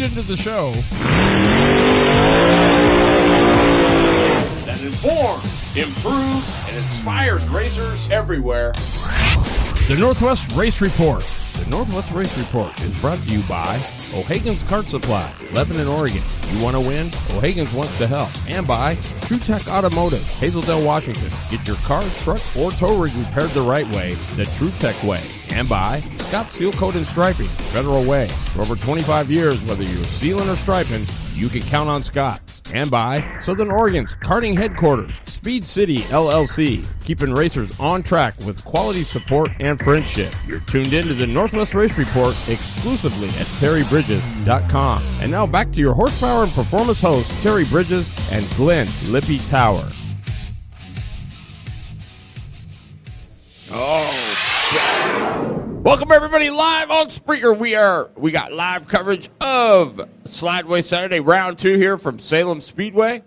into the show that informs, improves, and inspires racers everywhere. The Northwest Race Report. The Northwest Race Report is brought to you by O'Hagan's Kart Supply, Lebanon, Oregon. You want to win? O'Hagan's wants to help. And by True Tech Automotive, Hazeldale, Washington. Get your car, truck, or tow rig repaired the right way, the True Tech way. And by Scott Seal Coat and Striping, Federal Way. For over 25 years, whether you're sealing or striping, you can count on Scott. And by Southern Oregon's karting headquarters, Speed City LLC, keeping racers on track with quality support and friendship. You're tuned into the Northwest Race Report exclusively at terrybridges.com. And now back to your horsepower and performance hosts, Terry Bridges and Glenn Lippy Tower. Welcome everybody live on Spreaker. We got live coverage of Slideways Saturday Round 2 here from Salem Speedway.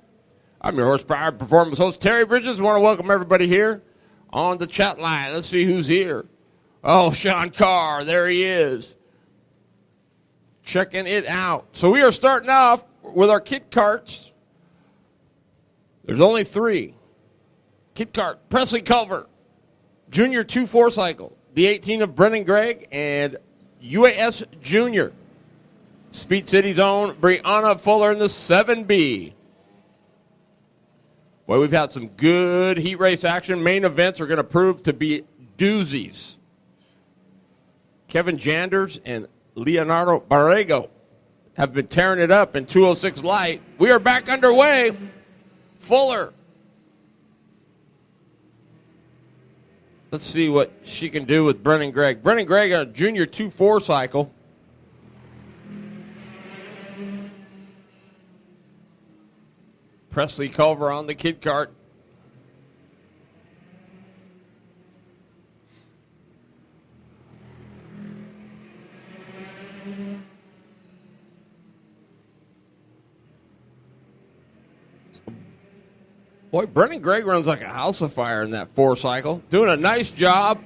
I'm your horsepower performance host Terry Bridges. I want to welcome everybody here on the chat line. Let's see who's here. Oh, Sean Carr, there he is. Checking it out. So we are starting off with our kit carts. There's only 3. Kit cart, Presley Culver, Junior 2-4 cycle. The 18 of Brennan Gregg and UAS Junior. Speed City's own Brianna Fuller in the 7B. Well, we've had some good heat race action. Main events are going to prove to be doozies. Kevin Janders and Leonardo Barrego have been tearing it up in 206 light. We are back underway. Fuller. Let's see what she can do with Brennan Gregg. Brennan Gregg on a Junior 2-4 cycle. Presley Culver on the kid cart. Boy, Brennan Gregg runs like a house of fire in that 4 cycle. Doing a nice job.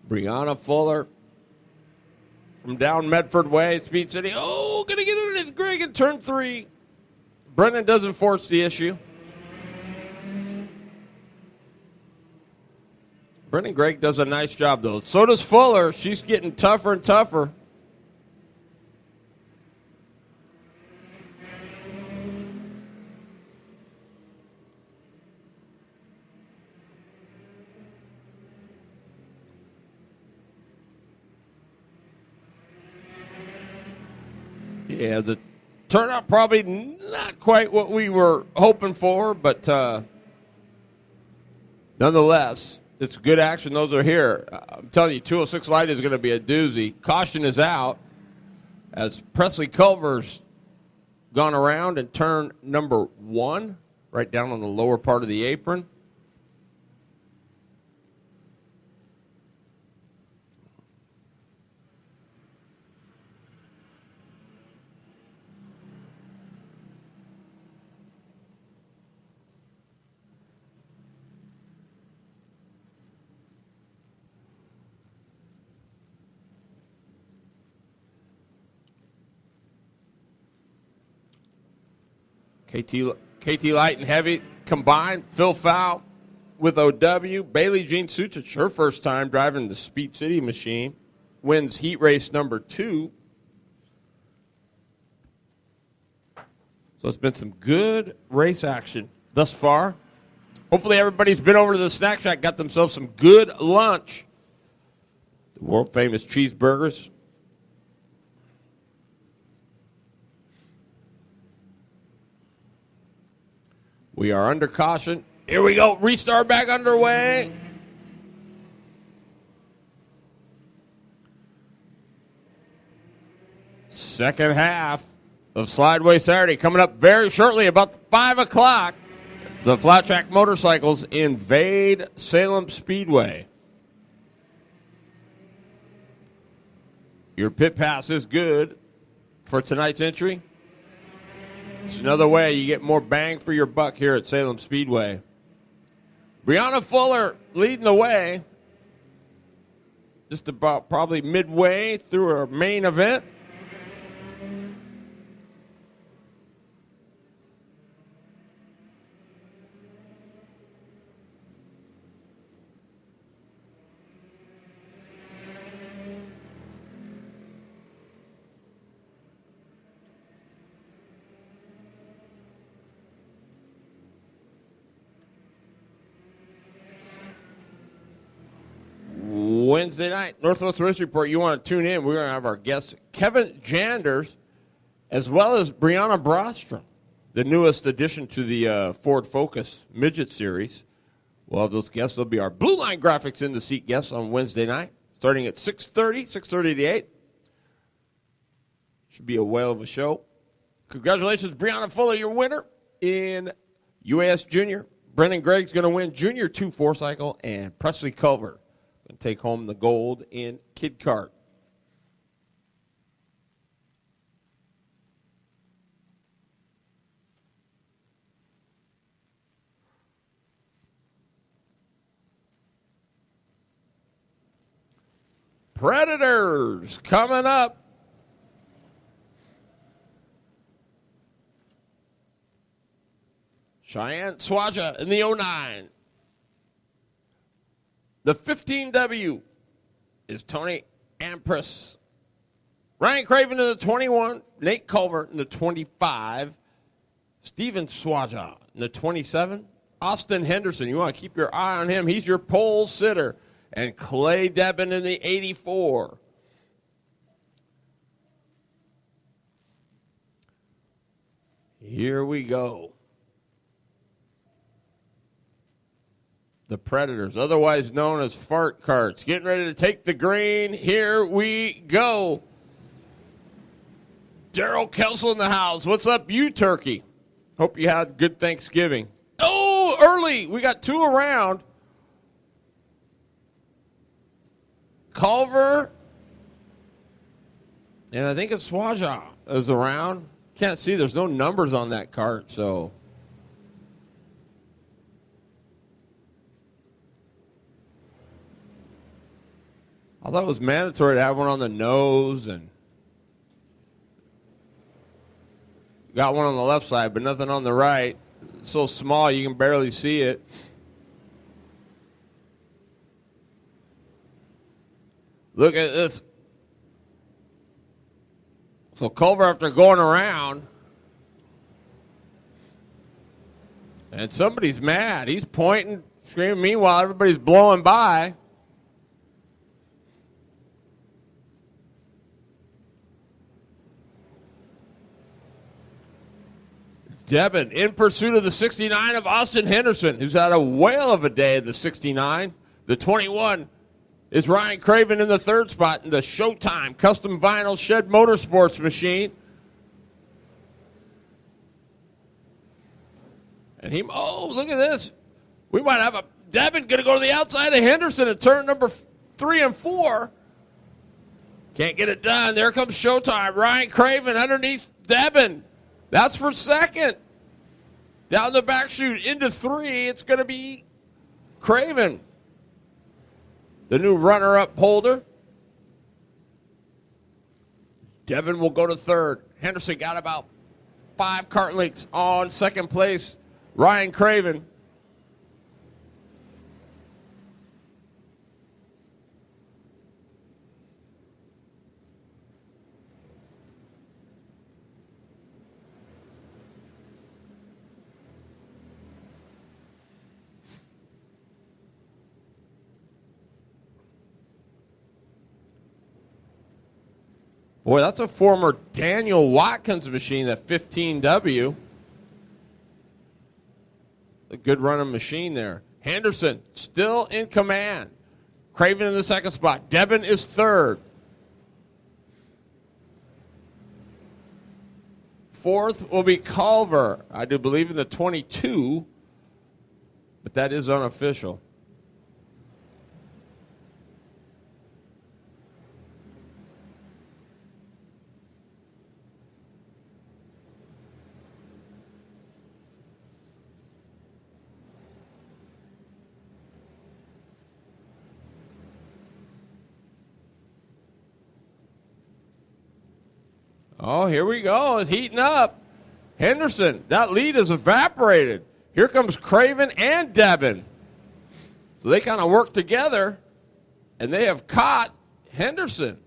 Brianna Fuller from down Medford Way, Speed City. Oh, going to get underneath Gregg in turn 3. Brennan doesn't force the issue. Brennan Gregg does a nice job, though. So does Fuller. She's getting tougher and tougher. Yeah, the turnout probably not quite what we were hoping for, but nonetheless, it's good action. Those are here. I'm telling you, 206 light is going to be a doozy. Caution is out as Presley Culver's gone around and turn number 1, right down on the lower part of the apron. KT Light and Heavy combined. Phil Fowl with OW. Bailey Jean Suchich, her first time driving the Speed City machine, wins heat race number 2. So it's been some good race action thus far. Hopefully everybody's been over to the snack shack, got themselves some good lunch. The world famous cheeseburgers. We are under caution. Here we go. Restart back underway. Second half of Slideway Saturday coming up very shortly, about 5 o'clock. The Flat Track Motorcycles invade Salem Speedway. Your pit pass is good for tonight's entry. It's another way you get more bang for your buck here at Salem Speedway. Brianna Fuller leading the way. Just about probably midway through her main event. Wednesday night, Northwest Race Report. You want to tune in. We're going to have our guest, Kevin Janders, as well as Brianna Brostrom, the newest addition to the Ford Focus Midget Series. We'll have those guests. They'll be our Blue Line Graphics in the seat guests on Wednesday night, starting at 6:30 to 8. Should be a whale of a show. Congratulations, Brianna Fuller, your winner in UAS Junior. Brendan Gregg's going to win Junior 2 4-cycle, and Presley Culver and take home the gold in Kid Kart. Predators coming up. Cheyenne Swaja in the 09. The 15W is Tony Ampris. Ryan Craven in the 21. Nate Culver in the 25. Steven Swaja in the 27. Austin Henderson, you want to keep your eye on him. He's your pole sitter. And Clay Debin in the 84. Here we go. The Predators, otherwise known as fart carts, getting ready to take the green. Here we go. Daryl Kelsel in the house. What's up, you turkey? Hope you had a good Thanksgiving. Oh, early. We got two around. Culver. And I think it's Swaja is around. Can't see. There's no numbers on that cart, so... I thought it was mandatory to have one on the nose, and got one on the left side, but nothing on the right. It's so small you can barely see it. Look at this. So Culver, after going around, and somebody's mad. He's pointing, screaming. Meanwhile, everybody's blowing by. Debin in pursuit of the 69 of Austin Henderson, who's had a whale of a day in the 69. The 21 is Ryan Craven in the third spot in the Showtime Custom Vinyl Shed Motorsports machine. And look at this. We might have a Debin going to go to the outside of Henderson at turn number 3 and 4. Can't get it done. There comes Showtime. Ryan Craven underneath Debin. That's for second. Down the back chute into 3. It's going to be Craven, the new runner-up holder. Debin will go to third. Henderson got about 5 kart lengths on second place. Ryan Craven. Boy, that's a former Daniel Watkins machine, that 15W. A good running machine there. Henderson still in command. Craven in the second spot. Debin is third. Fourth will be Culver, I do believe in the 22, but that is unofficial. Oh, here we go. It's heating up. Henderson, that lead is evaporated. Here comes Craven and Devin. So they kind of work together, and they have caught Henderson.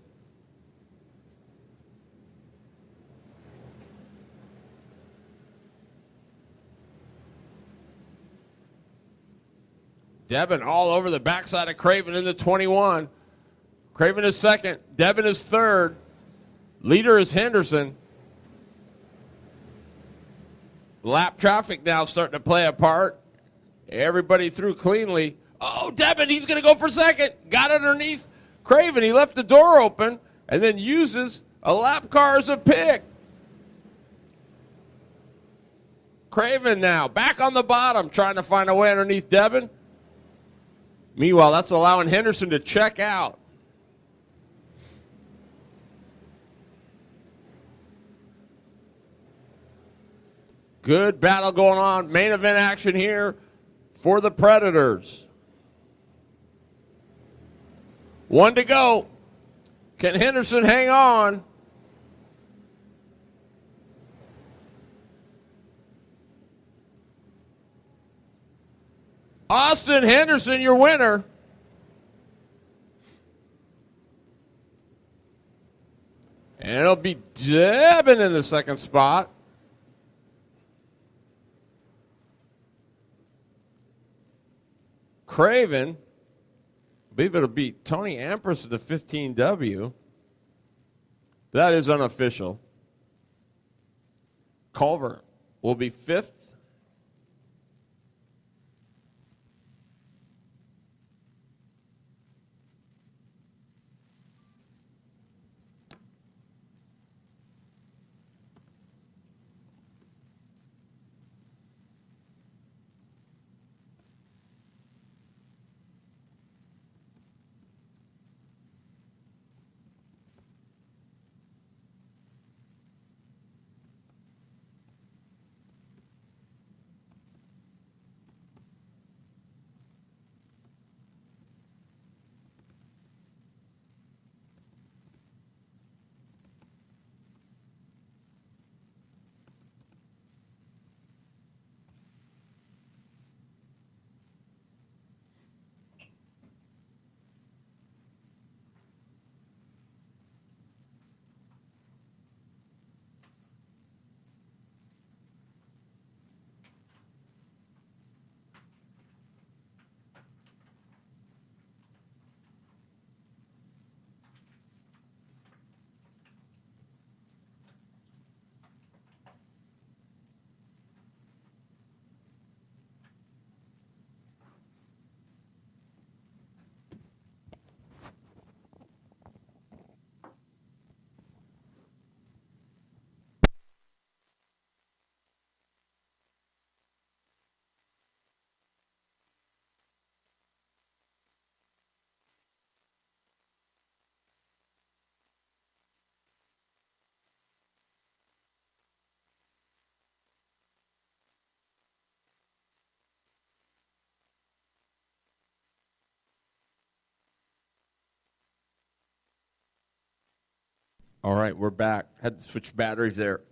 Devin all over the backside of Craven in the 21. Craven is second. Devin is third. Leader is Henderson. Lap traffic now starting to play a part. Everybody through cleanly. Oh, Devin, he's going to go for second. Got underneath Craven. He left the door open and then uses a lap car as a pick. Craven now back on the bottom trying to find a way underneath Devin. Meanwhile, that's allowing Henderson to check out. Good battle going on. Main event action here for the Predators. 1 to go. Can Henderson hang on? Austin Henderson, your winner. And it'll be Devin in the second spot. Craven, I believe it'll be Tony Ampress at the 15W. That is unofficial. Culver will be fifth. All right, we're back. Had to switch batteries there.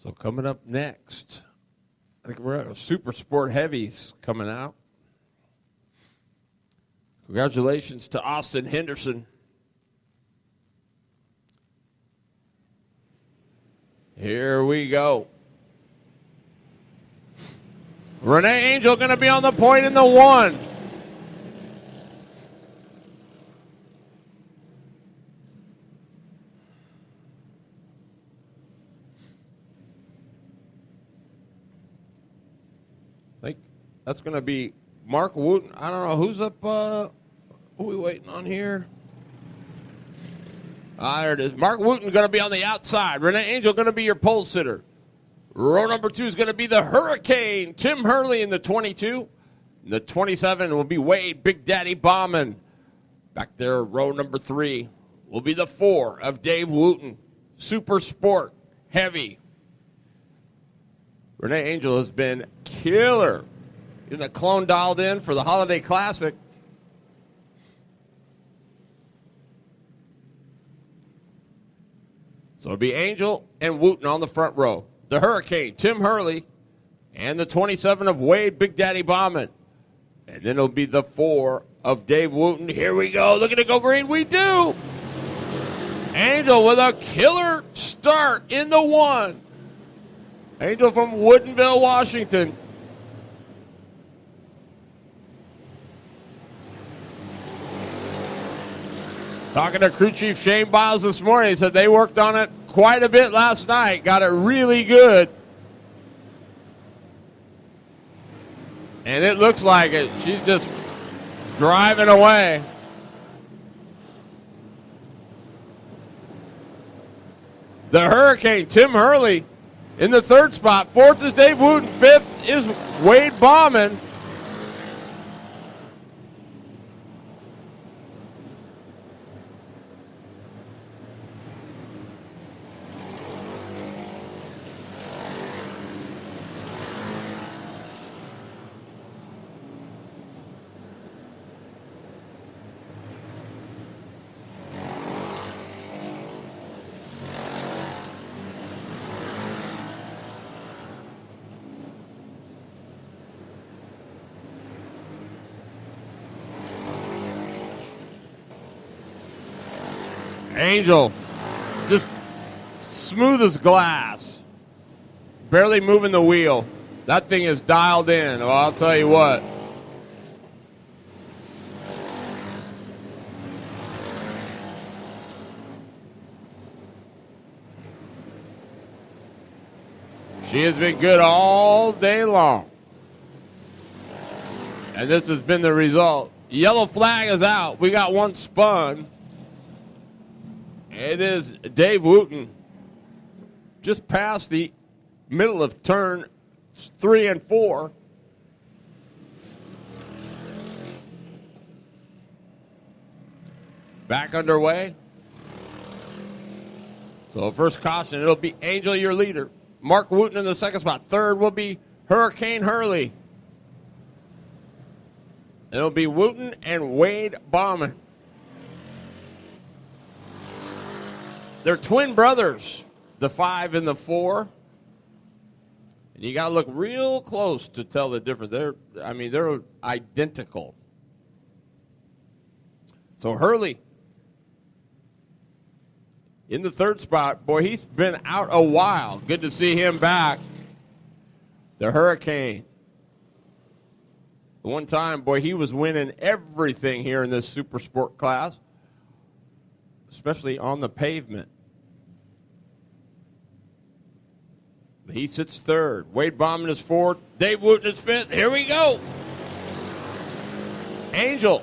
So coming up next, I think we're at a Super Sport Heavies coming out. Congratulations to Austin Henderson. Here we go. Renee Angel going to be on the point in the 1. That's going to be Mark Wooten. I don't know. Who's up? Who are we waiting on here? There it is. Mark Wooten going to be on the outside. Renee Angel going to be your pole sitter. Row number 2 is going to be the Hurricane. Tim Hurley in the 22. The 27 will be Wade Big Daddy Bauman. Back there, row number 3 will be the 4 of Dave Wooten. Super Sport, heavy. Renee Angel has been killer. Getting the clone dialed in for the Holiday Classic. So it'll be Angel and Wooten on the front row. The Hurricane, Tim Hurley, and the 27 of Wade Big Daddy Bauman. And then it'll be the 4 of Dave Wooten. Here we go. Look at it go green. We do. Angel with a killer start in the 1. Angel from Woodinville, Washington. Talking to crew chief Shane Biles this morning, he said they worked on it quite a bit last night. Got it really good. And it looks like it. She's just driving away. The Hurricane, Tim Hurley, in the 3rd spot. 4th is Dave Wooten. 5th is Wade Bauman. Angel, just smooth as glass. Barely moving the wheel. That thing is dialed in. Well, I'll tell you what. She has been good all day long. And this has been the result. Yellow flag is out. We got one spun. It is Dave Wooten just past the middle of turn 3 and 4. Back underway. So first caution, it'll be Angel, your leader. Mark Wooten in the 2nd spot. 3rd will be Hurricane Hurley. It'll be Wooten and Wade Bauman. They're twin brothers, the 5 and the 4. And you got to look real close to tell the difference. They're identical. So Hurley in the 3rd spot. Boy, he's been out a while. Good to see him back. The Hurricane. One time, boy, he was winning everything here in this super sport class, especially on the pavement. He sits 3rd. Wade Bauman is 4th. Dave Wooten is 5th. Here we go. Angel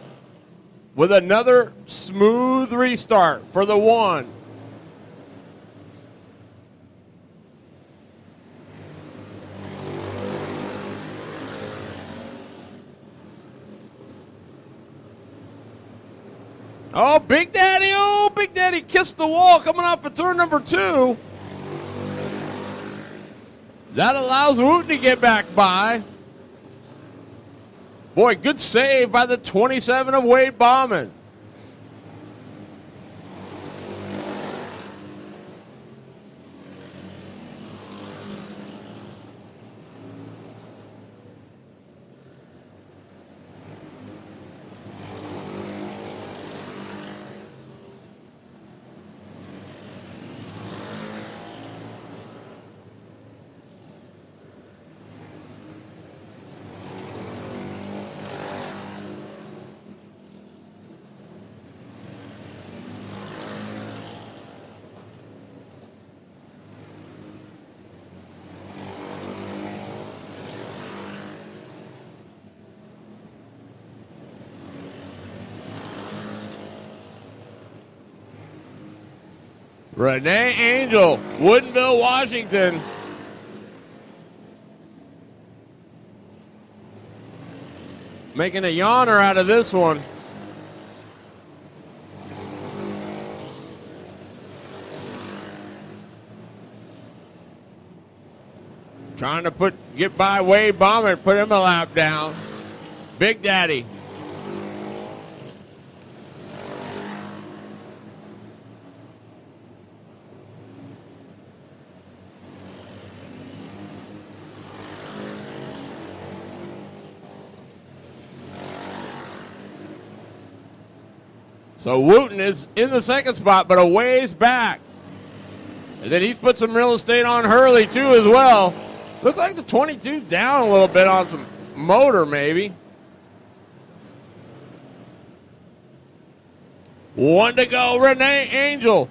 with another smooth restart for the 1. Oh, Big Daddy kissed the wall coming off of turn number 2. That allows Wooten to get back by. Boy, good save by the 27 of Wade Bauman. Renee Angel, Woodinville, Washington. Making a yawner out of this one. Trying to get by Wade Bomber, put him a lap down. Big Daddy. So Wooten is in the second spot, but a ways back. And then he's put some real estate on Hurley, too, as well. Looks like the 22 down a little bit on some motor, maybe. One to go, Renee Angel.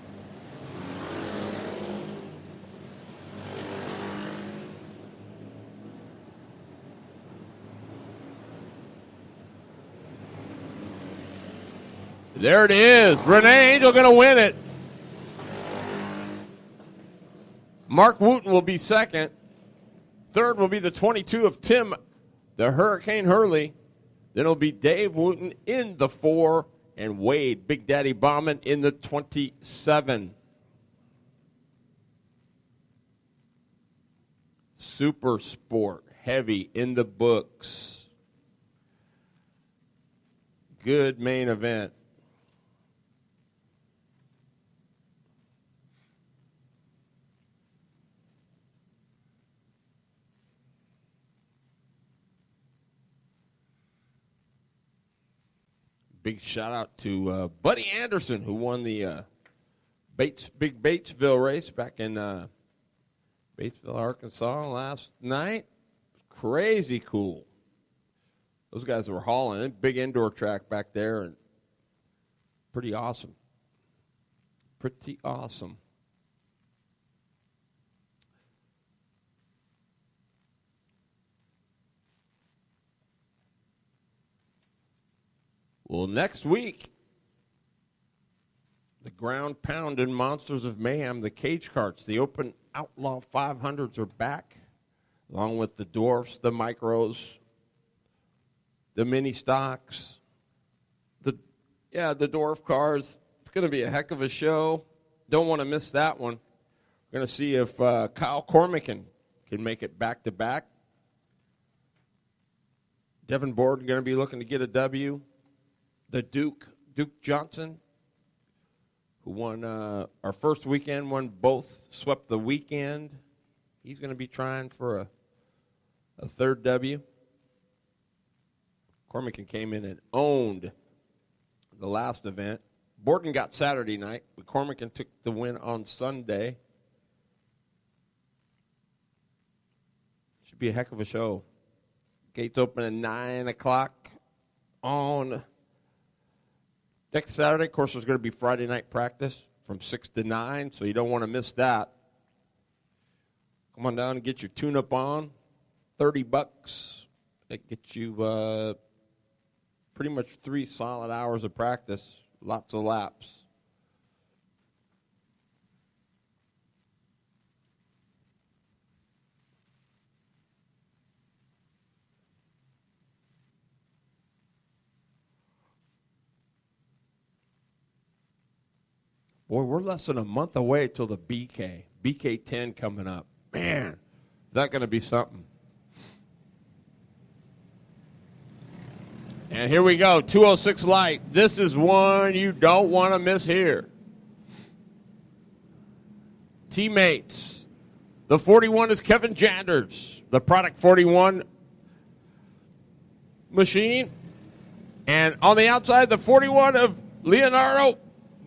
There it is. Renee Angel going to win it. Mark Wooten will be second. Third will be the 22 of Tim, the Hurricane Hurley. Then it'll be Dave Wooten in the 4 and Wade, Big Daddy Bauman, in the 27. Super Sport Heavy in the books. Good main event. Big shout out to Buddy Anderson, who won the Big Batesville race back in Batesville, Arkansas last night. Crazy cool. Those guys were hauling it. Big indoor track back there, and pretty awesome. Pretty awesome. Well, next week, the ground pounding Monsters of Mayhem, the cage carts, the Open Outlaw 500s are back, along with the dwarfs, the micros, the mini stocks, the dwarf cars. It's going to be a heck of a show. Don't want to miss that one. We're going to see if Kyle Cormican can make it back to back. Devin Borden going to be looking to get a W. The Duke Johnson, who won our first weekend, won both, swept the weekend. He's going to be trying for a third W. Cormican came in and owned the last event. Borden got Saturday night, but Cormican took the win on Sunday. Should be a heck of a show. Gates open at 9 o'clock on next Saturday. Of course, there's going to be Friday night practice from 6 to 9, so you don't want to miss that. Come on down and get your tune-up on. $30. That gets you pretty much 3 solid hours of practice, lots of laps. Boy, we're less than a month away till the BK 10 coming up. Man, is that going to be something? And here we go, 206 Light. This is one you don't want to miss here. Teammates. The 41 is Kevin Janders, the Product 41 machine. And on the outside, the 41 of Leonardo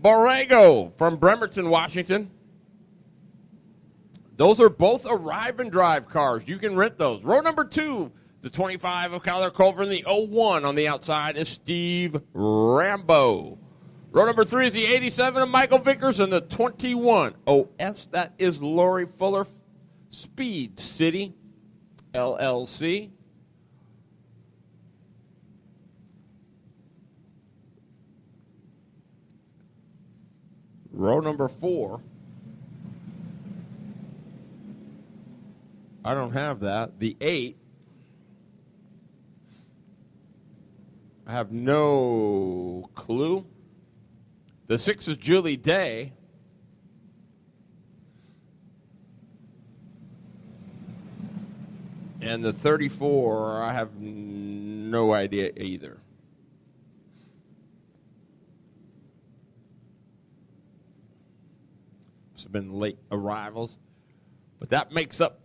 Borrego from Bremerton, Washington. Those are both arrive and drive cars. You can rent those. Row number 2, the 25 of Kyler Culver, and the 01 on the outside is Steve Rambo. Row number 3 is the 87 of Michael Vickers, and the 21 OS, that is Lori Fuller, Speed City, LLC. Row number 4 I don't have that. The 8. I have no clue. The 6 is Julie Day. And the 34, I have no idea either. It's been late arrivals. But that makes up.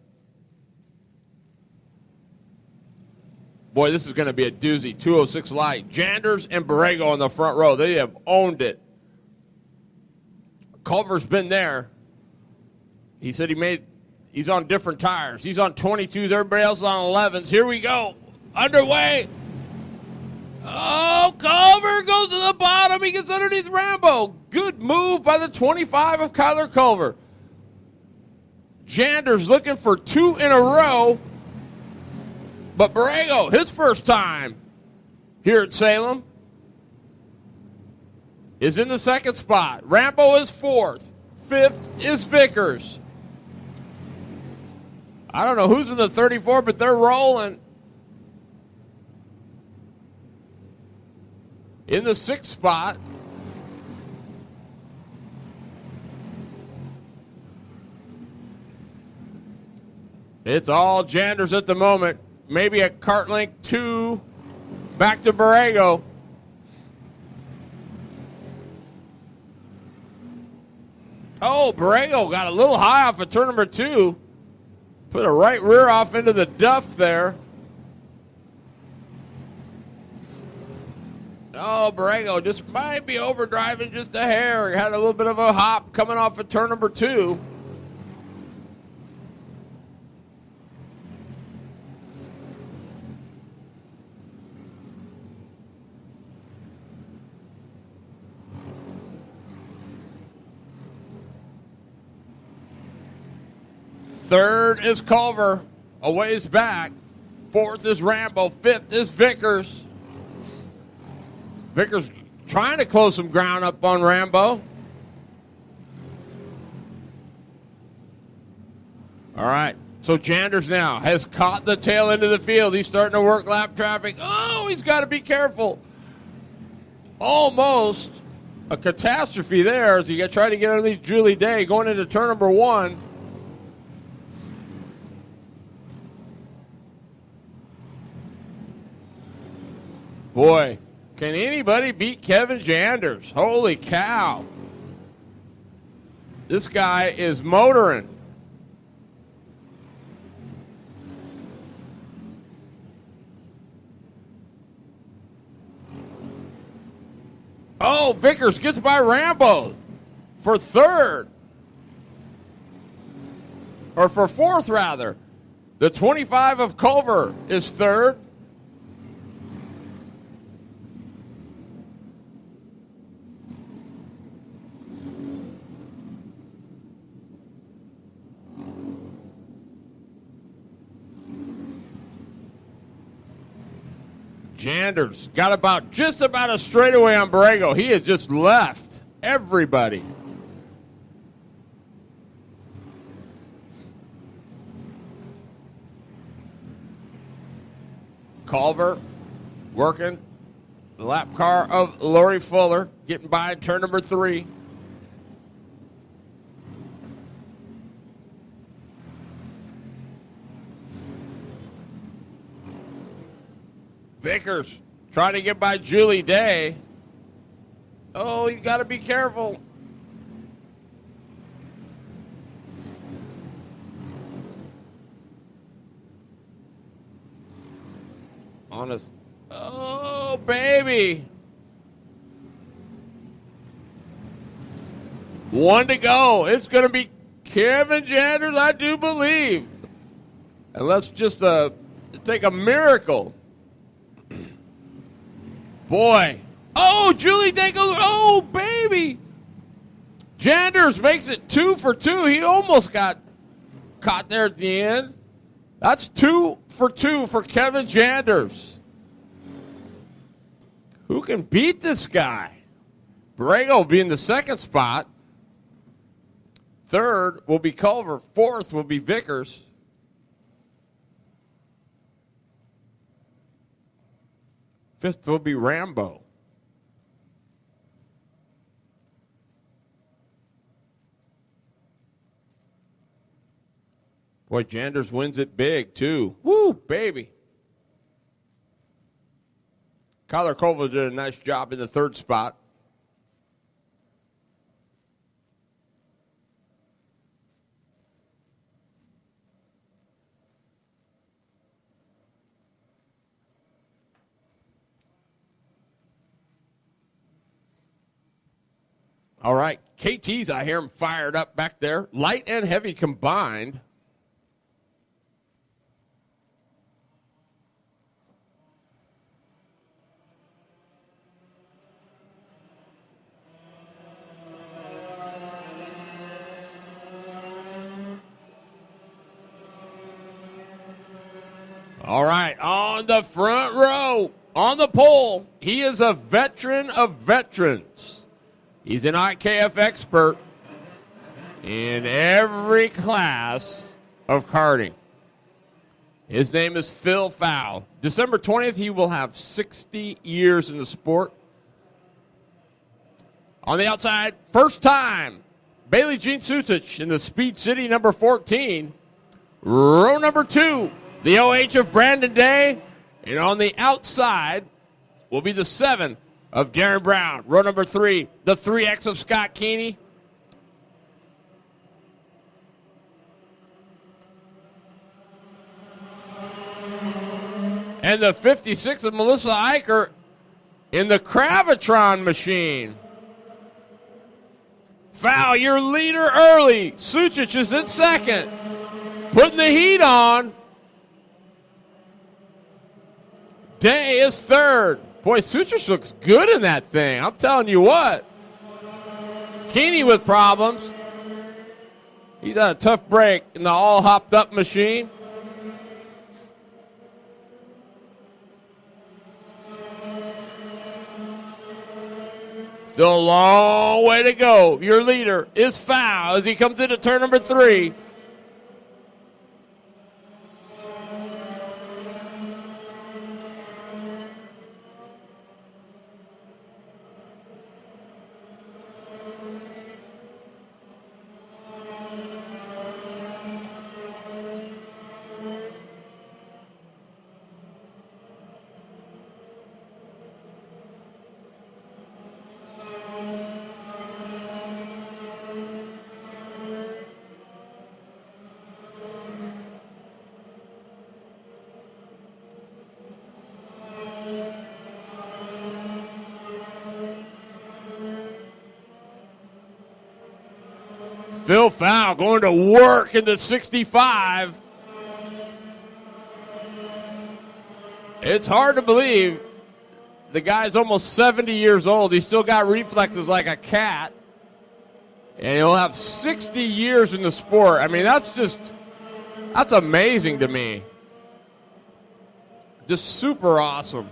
Boy, this is going to be a doozy. 206 Light. Janders and Borrego in the front row. They have owned it. Culver's been there. He said he's on different tires. He's on 22s. Everybody else is on 11s. Here we go. Underway. Oh, Culver goes to the bottom. He gets underneath Rambo. Good move by the 25 of Kyler Culver. Janders looking for 2 in a row. But Borrego, his first time here at Salem, is in the second spot. Rambo is 4th. 5th is Vickers. I don't know who's in the 34, but they're rolling. In the 6th spot, it's all Janders at the moment. Maybe a cart link 2 back to Borrego. Oh, Borrego got a little high off of turn number 2. Put a right rear off into the duff there. Oh, Borrego just might be overdriving just a hair. He had a little bit of a hop coming off of turn number 2. Third is Culver, a ways back. 4th is Rambo. 5th is Vickers. Vickers trying to close some ground up on Rambo. All right, so Janders now has caught the tail end of the field. He's starting to work lap traffic. Oh, he's got to be careful. Almost a catastrophe there as he tried to get underneath Julie Day going into turn number 1. Boy, can anybody beat Kevin Janders? Holy cow. This guy is motoring. Oh, Vickers gets by Rambo for 3rd. Or for 4th, rather. The 25 of Culver is 3rd. Janders got just about a straightaway on Borrego. He had just left everybody. Culver working the lap car of Lori Fuller, getting by in turn number 3. Vickers trying to get by Julie Day. Oh, you got to be careful. Honest. Oh, baby. 1 to go. It's going to be Kevin Janders, I do believe. And let's just take a miracle. Boy. Oh, Julie Day goes. Oh, baby. Janders makes it 2 for 2. He almost got caught there at the end. That's 2 for 2 for Kevin Janders. Who can beat this guy? Borrego will be in the 2nd spot. 3rd will be Culver. 4th will be Vickers. Fifth will be Rambo. Boy, Janders wins it big, too. Woo, baby. Kyler Colville did a nice job in the third spot. All right, KT's, I hear him fired up back there. Light and heavy combined. All right, on the front row, on the pole, he is a veteran of veterans. He's an IKF expert in every class of karting. His name is Phil Fow. December 20th, he will have 60 years in the sport. On the outside, first time, Bailey Jean Sutic in the Speed City number 14. Row number 2, the OH of Brandon Day. And on the outside will be the 7 of Darren Brown. Row number 3, the 3X of Scott Keeney. And the 56 of Melissa Eicher in the Gravitron machine. Foul, your leader early. Sucic is in second. Putting the heat on. Day is third. Boy, Sucic looks good in that thing. I'm telling you what. Keeney with problems. He's had a tough break in the all hopped up machine. Still a long way to go. Your leader is Foul as he comes into turn number 3. Phil Foul going to work in the 65. It's hard to believe the guy's almost 70 years old. He's still got reflexes like a cat. And he'll have 60 years in the sport. I mean, that's amazing to me. Just super awesome.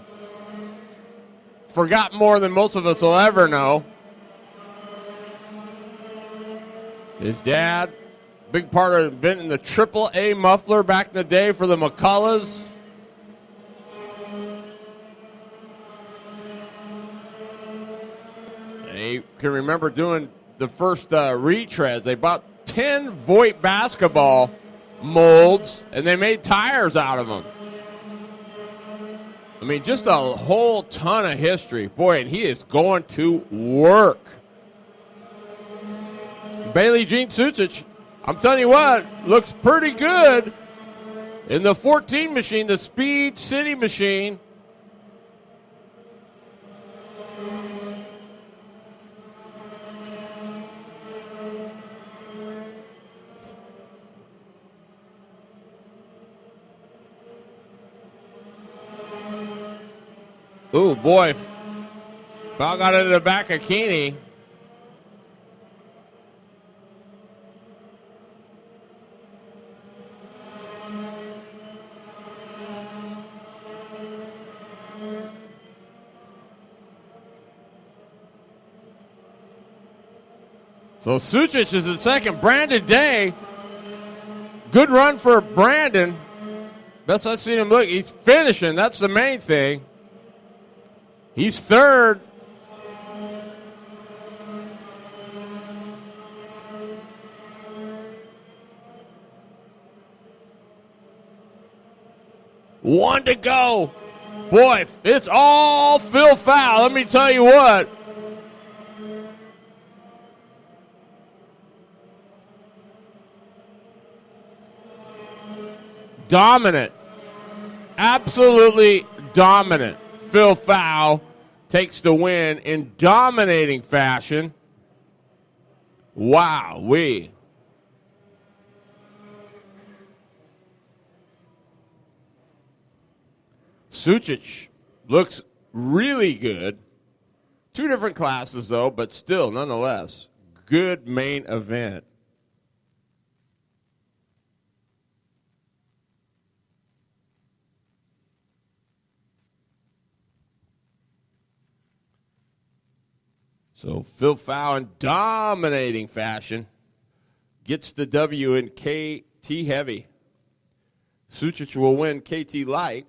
Forgot more than most of us will ever know. His dad, big part of inventing the AAA muffler back in the day for the McCulloughs. And he can remember doing the first retreads. They bought 10 Voight basketball molds, and they made tires out of them. I mean, just a whole ton of history. Boy, and he is going to work. Bailey Jean Sucic, I'm telling you what, looks pretty good in the 14 machine, the Speed City machine. Ooh, boy. Foul got into the back of Keeney. So Sucic is in second. Brandon Day, good run for Brandon. Best I've seen him look. He's finishing. That's the main thing. He's third. One to go. Boy, it's all Phil Fowl. Let me tell you what. Dominant. Absolutely dominant. Phil Fowl takes the win in dominating fashion. Wow-wee. Sucic looks really good. Two different classes, though, but still, nonetheless, good main event. So Phil Fowl in dominating fashion gets the W in KT Heavy. Sucic will win KT Light.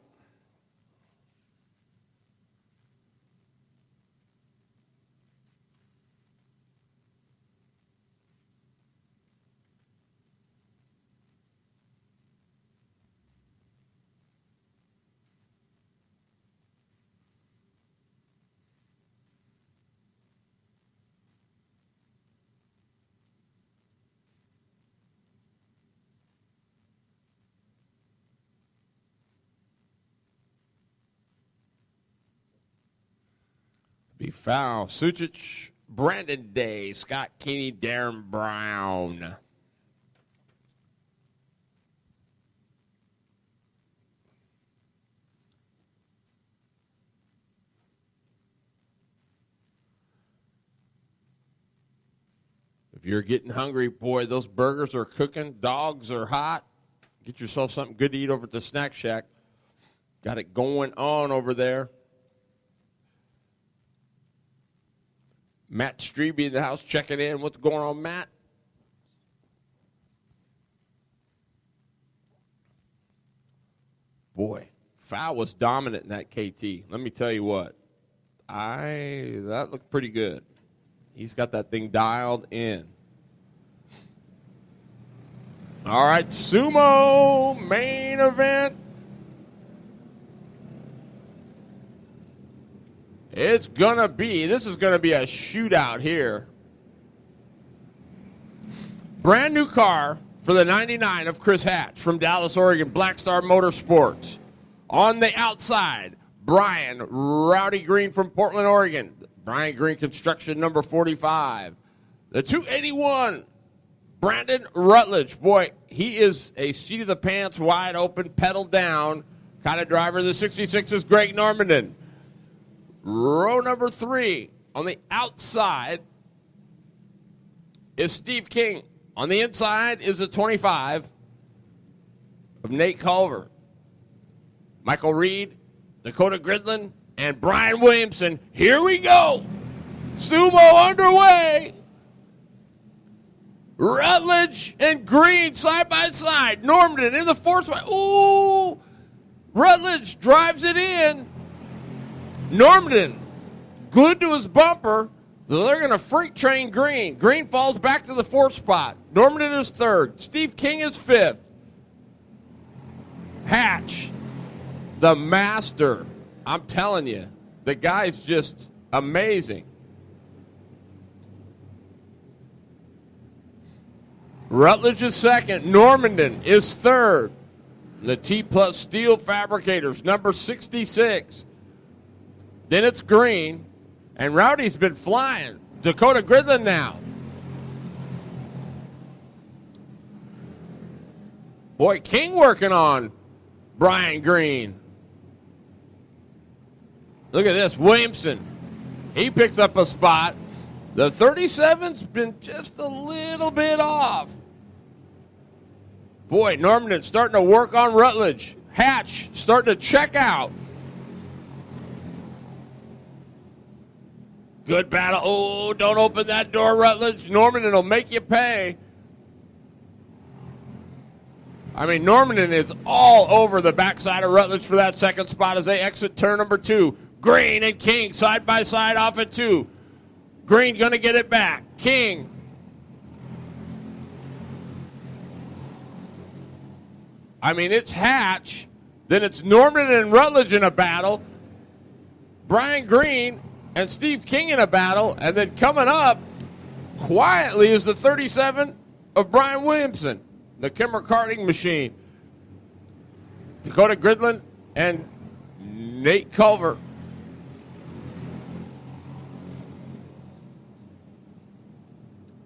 Be Foul, Sucic, Brandon Day, Scott Keeney, Darren Brown. If you're getting hungry, boy, those burgers are cooking, dogs are hot. Get yourself something good to eat over at the Snack Shack. Got it going on over there. Matt Strebe in the house checking in. What's going on, Matt? Boy, Fowl was dominant in that KT. Let me tell you what. That looked pretty good. He's got that thing dialed in. All right, sumo main event. This is going to be a shootout here. Brand new car for the 99 of Chris Hatch from Dallas, Oregon, Black Star Motorsports. On the outside, Brian Rowdy Green from Portland, Oregon. Brian Green Construction, number 45. The 281, Brandon Rutledge. Boy, he is a seat of the pants, wide open, pedal down kind of driver. The 66 is Greg Normandin. Row number 3 on the outside is Steve King. On the inside is the 25 of Nate Culver. Michael Reed, Dakota Gridlin, and Brian Williamson. Here we go. Sumo underway. Rutledge and Green side by side. Normandin in the fourth spot. Ooh. Rutledge drives it in. Normandin glued to his bumper, so they're going to freak train Green. Green falls back to the fourth spot. Normandin is third. Steve King is fifth. Hatch, the master. I'm telling you, the guy's just amazing. Rutledge is second. Normandin is third. The T-Plus Steel Fabricators, number 66. Then it's Green, and Rowdy's been flying. Dakota Gridlin now. Boy, King working on Brian Green. Look at this, Williamson. He picks up a spot. The 37's been just a little bit off. Boy, Normandin starting to work on Rutledge. Hatch starting to check out. Good battle. Oh, don't open that door, Rutledge. Normandin will make you pay. I mean, Normandin is all over the backside of Rutledge for that second spot as they exit turn number 2. Green and King side by side off at 2. Green going to get it back. King. I mean, it's Hatch. Then it's Norman and Rutledge in a battle. Brian Green and Steve King in a battle. And then coming up quietly is the 37 of Brian Williamson, the Kimmer karting machine. Dakota Gridlin and Nate Culver.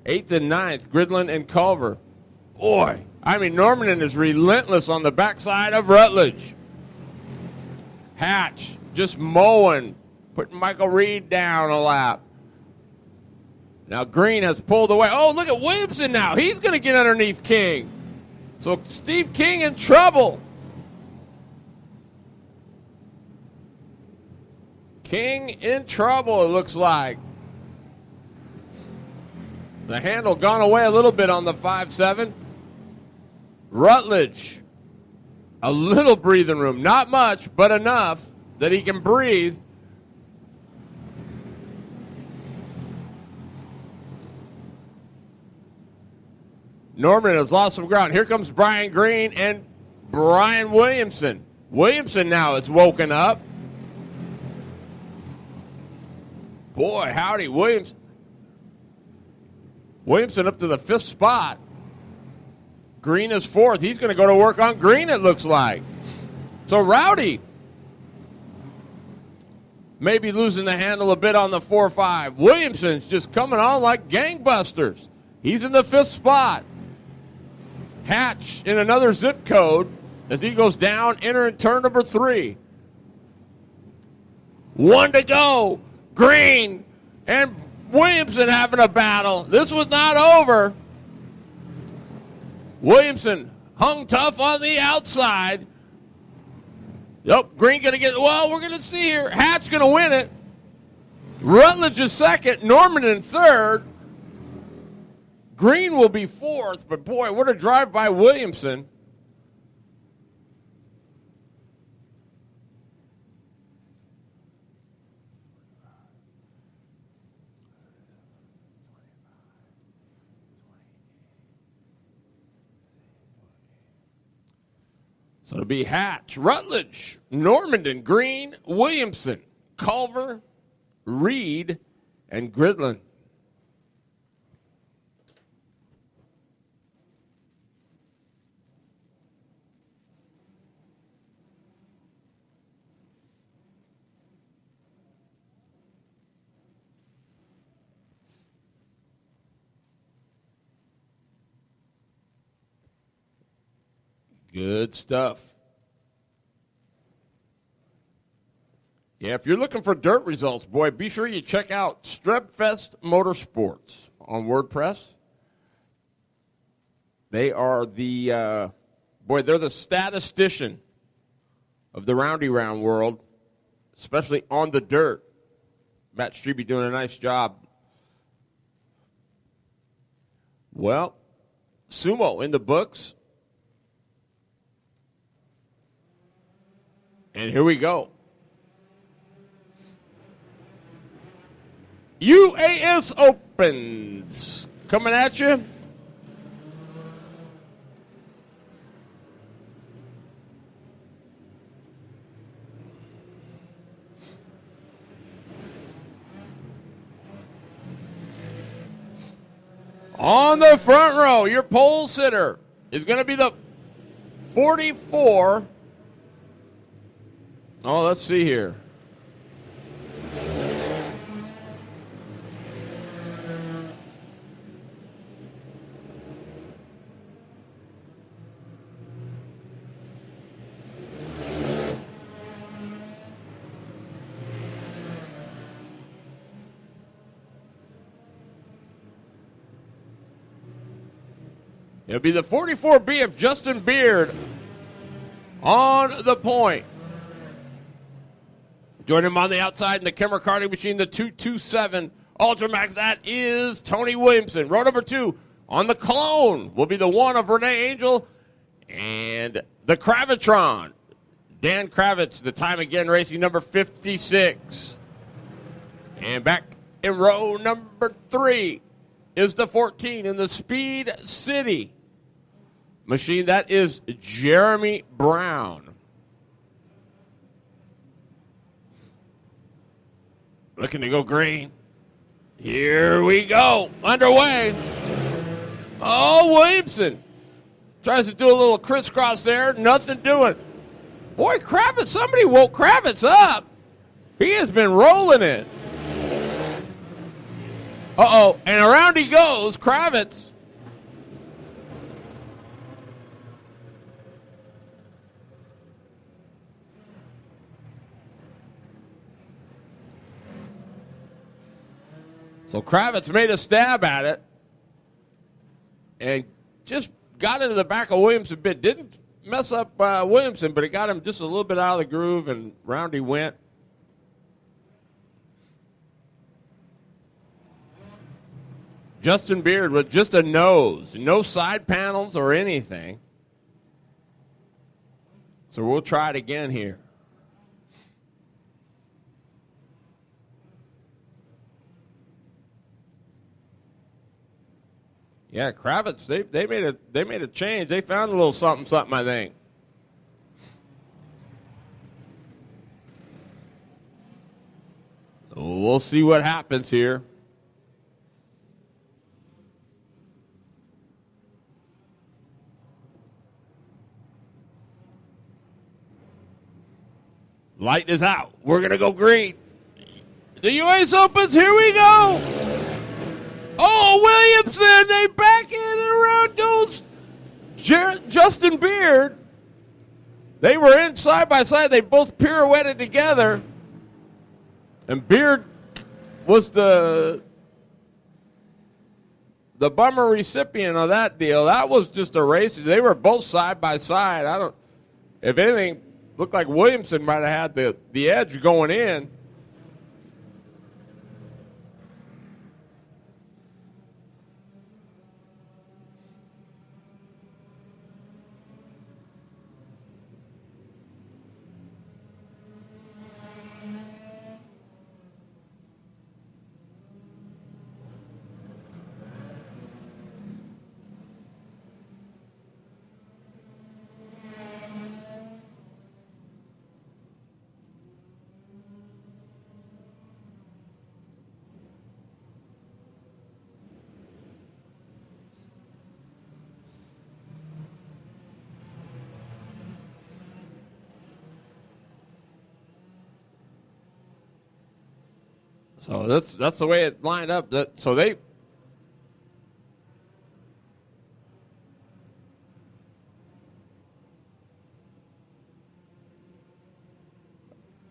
Eighth and ninth, Gridlin and Culver. Boy, I mean, Norman is relentless on the backside of Rutledge. Hatch just mowing, putting Michael Reed down a lap. Now Green has pulled away. Oh, look at Williamson now. He's going to get underneath King. So Steve King in trouble. King in trouble, it looks like. The handle gone away a little bit on the 5.7. Rutledge, a little breathing room. Not much, but enough that he can breathe. Norman has lost some ground. Here comes Brian Green and Brian Williamson. Williamson now is woken up. Boy, howdy, Williamson up to the 5th spot. Green is 4th. He's going to go to work on Green, it looks like. So Rowdy maybe losing the handle a bit on the 4-5. Williamson's just coming on like gangbusters. He's in the 5th spot. Hatch in another zip code as he goes down, entering turn number 3. 1 to go. Green and Williamson having a battle. This was not over. Williamson hung tough on the outside. Yep, Green going to get, well, we're going to see here. Hatch going to win it. Rutledge is 2nd. Norman in 3rd. Green will be 4th, but boy, what a drive by Williamson. So it'll be Hatch, Rutledge, Normandin, Green, Williamson, Culver, Reed, and Gridlin. Good stuff. Yeah, if you're looking for dirt results, boy, be sure you check out Strebfest Motorsports on WordPress. They are the, they're the statistician of the roundy round world, especially on the dirt. Matt Strebe doing a nice job. Well, Sumo in the books. And here we go. UAS Opens coming at you. On the front row, your pole sitter is going to be the 44. Oh, let's see here. It'll be the 44B of Justin Beard on the point. Join him on the outside in the Kimmer karting machine, the 227 Ultramax. That is Tony Williamson. Row number 2 on the Clone will be the 1 of Renee Angel. And the Gravitron, Dan Kravitz, the time again, racing number 56. And back in row number 3 is the 14 in the Speed City machine. That is Jeremy Brown. Looking to go green. Here we go. Underway. Oh, Williamson tries to do a little crisscross there. Nothing doing. Boy, Kravitz, somebody woke Kravitz up. He has been rolling it. Uh-oh, and around he goes, Kravitz. So Kravitz made a stab at it and just got into the back of Williamson a bit. Didn't mess up Williamson, but it got him just a little bit out of the groove, and round he went. Justin Beard with just a nose. No side panels or anything. So we'll try it again here. Yeah, Kravitz, they made a change. They found a little something, I think. So we'll see what happens here. Light is out. We're going to go green. The U.S. Opens. Here we go. Oh, Williamson. They back in and around goes Justin Beard. They were in side by side. They both pirouetted together. And Beard was the bummer recipient of that deal. That was just a race. They were both side by side. If anything, looked like Williamson might have had the edge going in. So that's the way it lined up. So they're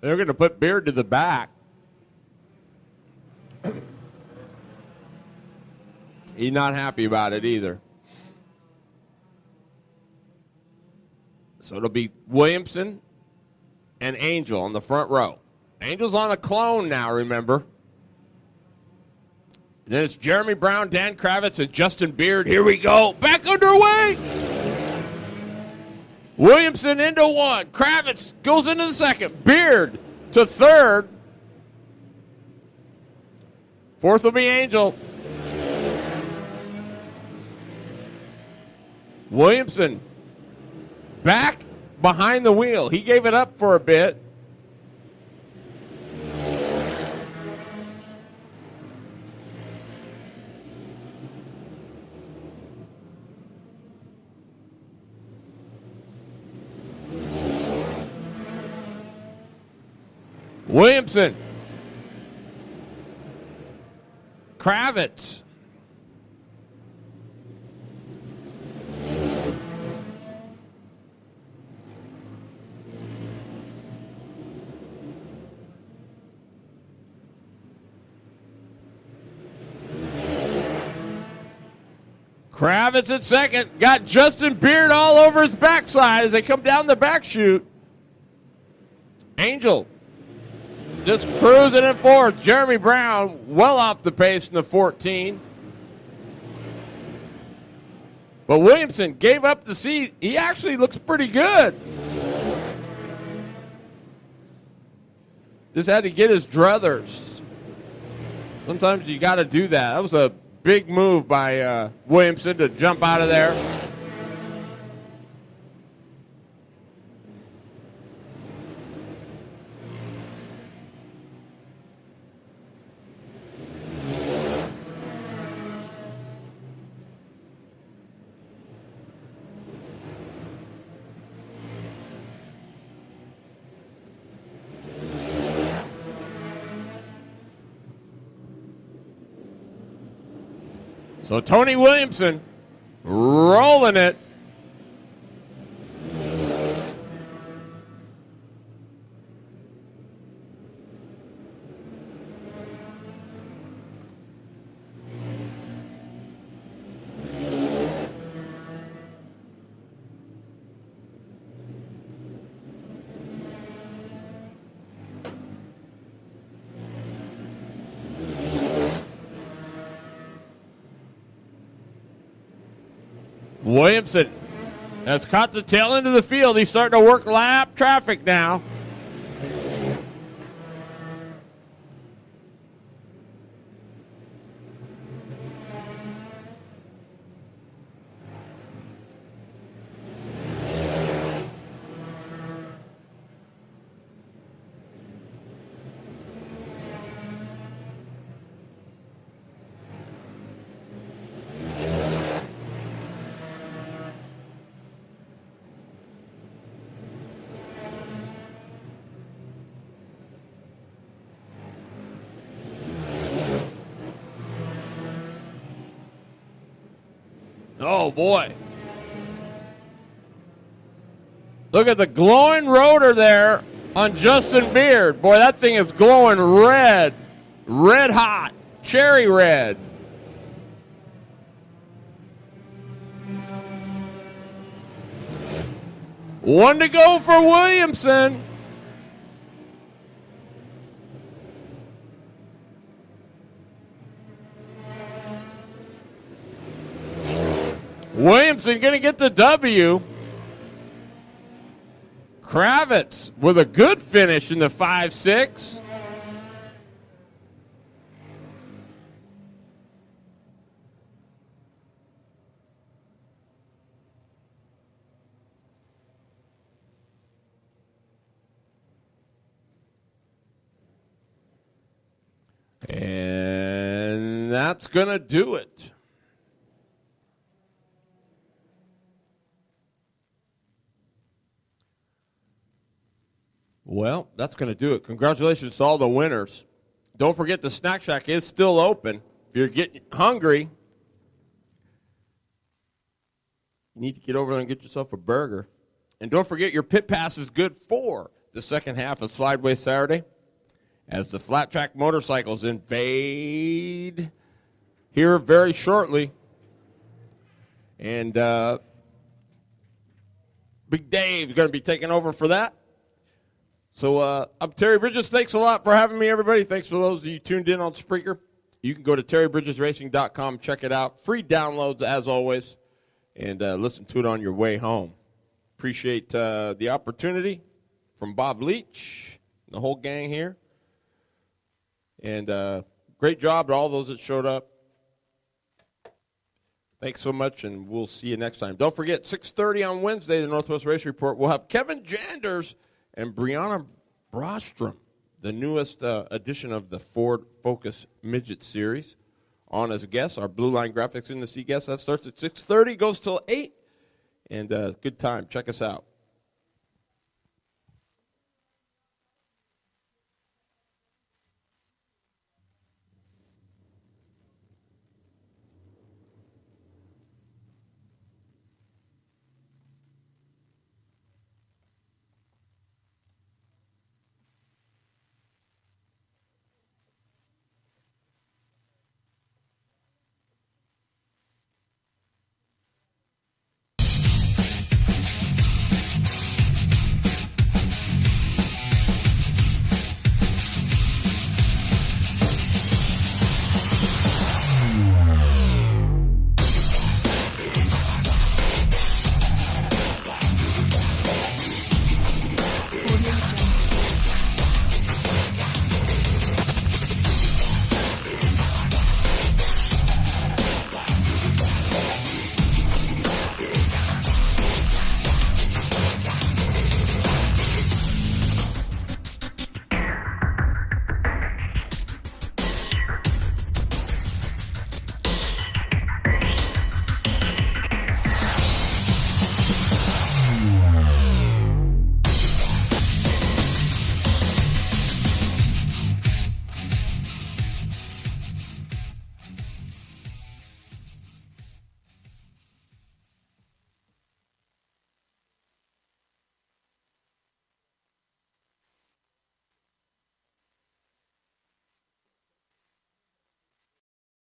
going to put Beard to the back. He's not happy about it either. So it'll be Williamson and Angel on the front row. Angel's on a clone now, remember. And then it's Jeremy Brown, Dan Kravitz, and Justin Beard. Here we go. Back underway. Williamson into one. Kravitz goes into the second. Beard to third. Fourth will be Angel. Williamson back behind the wheel. He gave it up for a bit. Williamson. Kravitz. Kravitz at second. Got Justin Beard all over his backside as they come down the back chute. Angel just cruising in fourth. Jeremy Brown well off the pace in the 14. But Williamson gave up the seat. He actually looks pretty good. Just had to get his druthers. Sometimes you got to do that. That was a big move by Williamson to jump out of there. So Tony Williamson rolling it. Williamson has caught the tail end of the field. He's starting to work lap traffic now. Oh, boy. Look at the glowing rotor there on Justin Beard. Boy, that thing is glowing red. Red hot. Cherry red. One to go for Williamson. Williamson going to get the W. Kravitz with a good finish in the 5-6. And that's going to do it. Well, that's going to do it. Congratulations to all the winners. Don't forget the Snack Shack is still open. If you're getting hungry, you need to get over there and get yourself a burger. And don't forget your pit pass is good for the second half of Slideways Saturday as the flat track motorcycles invade here very shortly. And Big Dave's going to be taking over for that. So I'm Terry Bridges. Thanks a lot for having me, everybody. Thanks for those of you tuned in on Spreaker. You can go to terrybridgesracing.com, check it out. Free downloads, as always, and listen to it on your way home. Appreciate the opportunity from Bob Leach and the whole gang here. And great job to all those that showed up. Thanks so much, and we'll see you next time. Don't forget, 6:30 on Wednesday, the Northwest Race Report. We'll have Kevin Janders and Brianna Brostrom, the newest edition of the Ford Focus Midget Series, on as a guest. Our Blue Line Graphics in the Sea guest. That starts at 6:30, goes till 8. And good time. Check us out.